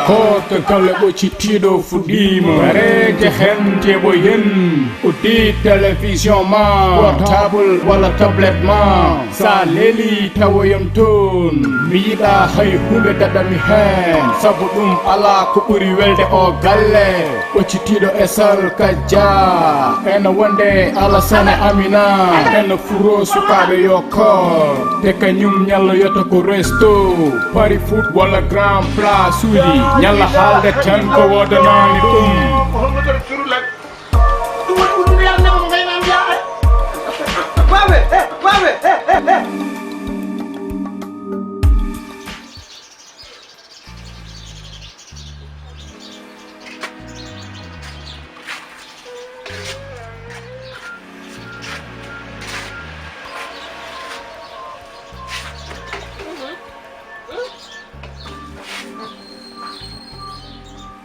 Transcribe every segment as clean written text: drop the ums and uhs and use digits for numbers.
Koto kala ɓoccittiɗo fuɗɗima bareje hente ɓo yen uddi télévision ma portable walla tablette ma sa leeli tawoyon toon mi yiɗa hay hunde daɗami hen saabu ɗum ala ko ɓuuri welde o galle ɓoccitiɗo e sar kajja ene wonde Alassane Amina ene furo sukaɓe yo kor te kañum ñalla yota ko resto pari foot walla grand place suuji ñalla haalde tan ko wodanani ɗum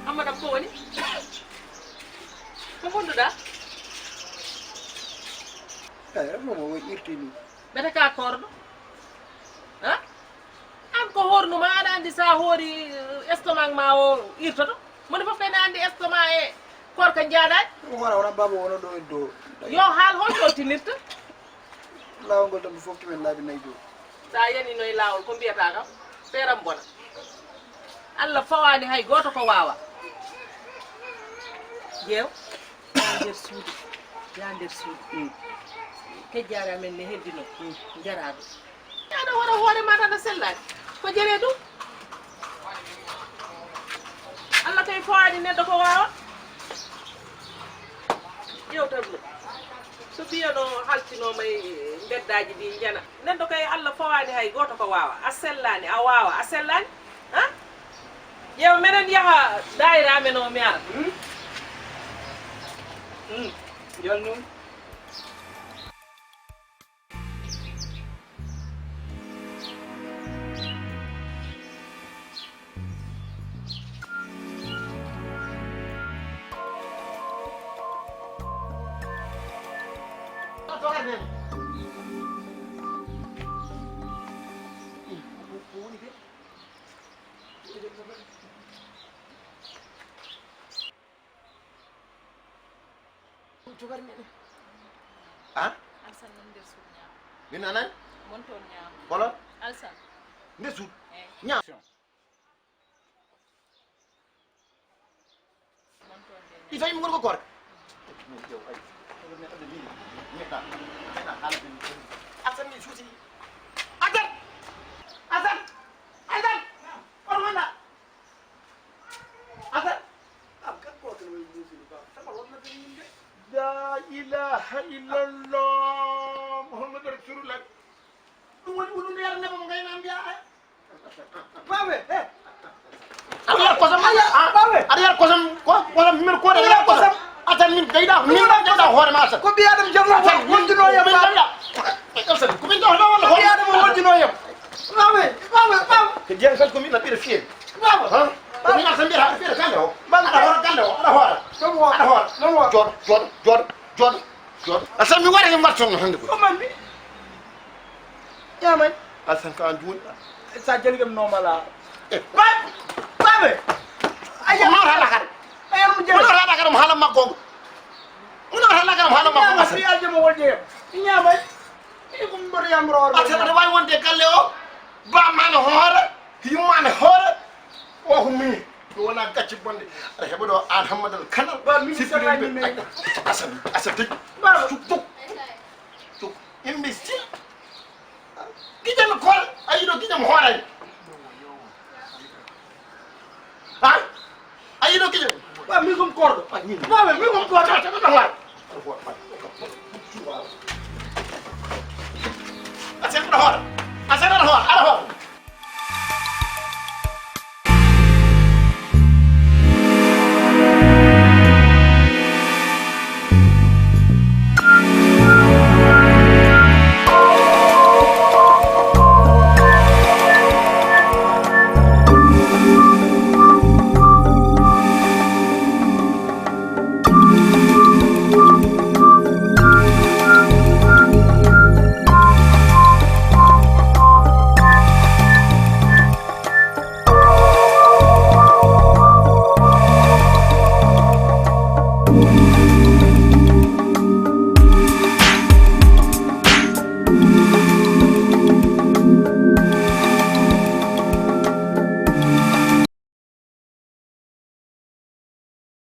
Amadam ko woni ko gonduɗa mo irtini ɓete ka korɗo ha an ko hornuma aɗa andi sa hoori estomac ma o irtoto moni foof kayne andi estomac e korka jaaɗaɗi wona baba wona ɗo e dow yo haal holto tinirta lawol ngol tan fof timen laabi nayyi dow sa yanino e lawol ko mbiyata kam feeram bona Allah fawani hay goto ko wawa jeew ya nder suudu kejjare amen ne heddino jaraɗo aɗa waɗa hoore ma tan a sellani ko jere ɗum Allah kay fawani neɗɗo ko wawa ƴewtanno so mbiyano haltinoma e beddaji ɗi jana neɗɗo kay Allah fawani hay goto ko wawa a sellani a wawa a sellani ha ƴeew minen yaaha dayira amen o mi ara jalnum ah Alsan non nder suudu ñaama min anan mon toon ñaama wala Alsan nde suud eyi ñaa mon toon nde i fayi mi gon ko korka asan mi suusi asan asan asan oɗo wonɗa asan am kan goto no musini ba sama wonna tan yimɓe la ilaha illallah muhammadu rasulullah ɗum woni ɓuɗunde yara neba mo gayna mbiya babe aɗa yar kosam babe aɗa yar kosam kosam himir koɗe aɗa yar kosam atan min gayɗa min gayɗa hoore ma atan ko ɓi adama jarno woldino yam atan komin jawna walla ɓi adama woldino yam babe ko jeyan kadi komin aɗa ɓiɗa fiyen babe komin atan mbiyata aɗa ɓiɗa gande o aɗa hoora gande o aɗa hoora ɗum wo aɗa hoora ɗum wo jooɗo asan mi waɗa e mbattonno hannde ko ɗuman mbi ñamay asan ko an duuni sa jali ɗum nomala babe ko nawata lakare ayam ko jali nawata lakare mo haala makko ngo ko nawata lakare mo haala makko ñama asan fi aljamo wolde yam ñamay i ko mboɗo yamror asan aɗa wawi wonde galle o bamane hoore yummane hoore o ko mini ɗum wona gacci bonde aɗa heɓa ɗo an hammadal kanal sippiriɓe asan tëj cuk yimɓe sil guiƴami koore a yiɗo guiƴam hoorani a a yiɗo guiƴam ba mi kom korɗo babe mi kom korɗo aɗa hoora asan aɗa hoora asan aɗa hoora